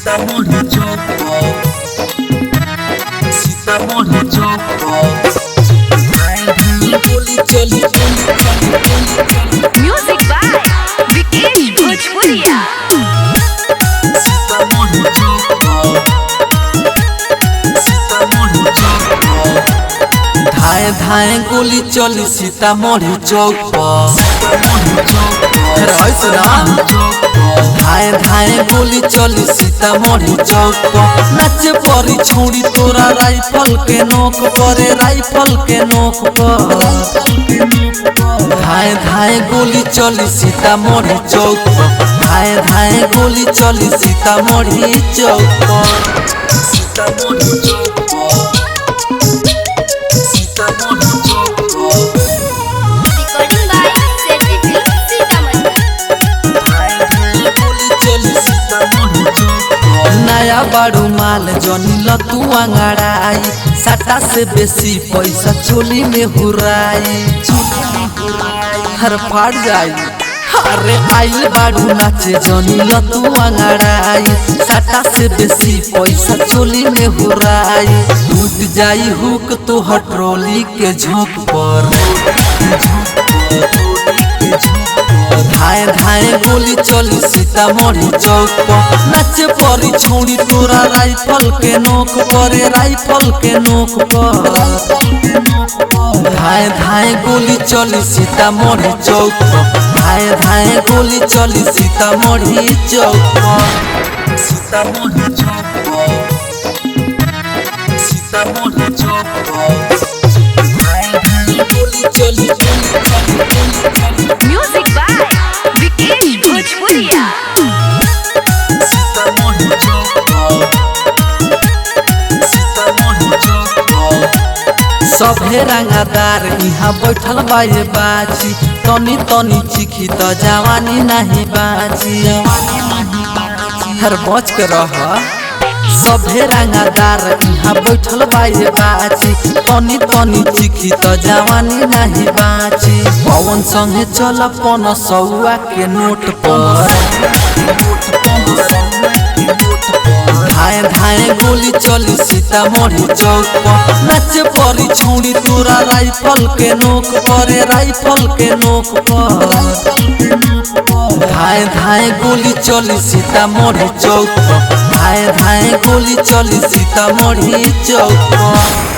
सीतामढ़ी चौक सीतामढ़ी चौक गोली चली music by Vikesh भोजपुरिया। सीतामढ़ी चौक सीतामढ़ी चौक धाए धाए गोली चली सीतामढ़ी चौक धाए धाए गोली चली सीतामढ़ी चौक नच परी छोड़ी तोरा राइफल के नोक पर राइफल के नोक पर धाए धाए गोली चली सीतामढ़ी चौक धाए धाए गोली चली Sitamarhi Chowk Sitamarhi Chowk Sitamarhi Chowk recording by Sethi film Sitamarhi. नया बारू माल जनी लतू अंगड़ाई सटा से बेसी पैसा चोली में हुराई हर फाड़ जाई। अरे आइल बारू नाचे जनी लतू अंगड़ाई सटा से बेसी पैसा चोली में हुराई टूट जाई हुक तो हट्रोली के झोंक पर धाए धाए गोली चली सीतामढ़ी चौक नच परी छोड़ी तोरा राइफल के नोक पर राइफल के नोक पर धाए धाए गोली चली सीतामढ़ी चौक धाए धाए गोली चली सीतामढ़ी चौक सीतामढ़ी चौक सीतामढ़ी चौक धाए धाए गोली चली म्यूजिक बाय विकेश भोजपुरिया। सीतामढ़ी चौक सीतामढ़ी चौक सभे रंगादार यहाँ बैठल बाए बाजी तनी तनी चिखी त जवानी नहीं बाजी हर बच के रह सभे रंगादार यहाँ बैठल बाए बाजी तनी तनी चिखी त जवानी नहीं बाजी पवन संगे चल पन सौआ के नोट पर धाए धाए गोली चली सीतामढ़ी चौक नच परी छोड़ी तोरा राइफल के नोक पर राइफल के नोक पर धाए धाए गोली चली सीतामढ़ी चौक धाए धाए गोली चली सीतामढ़ी चौक।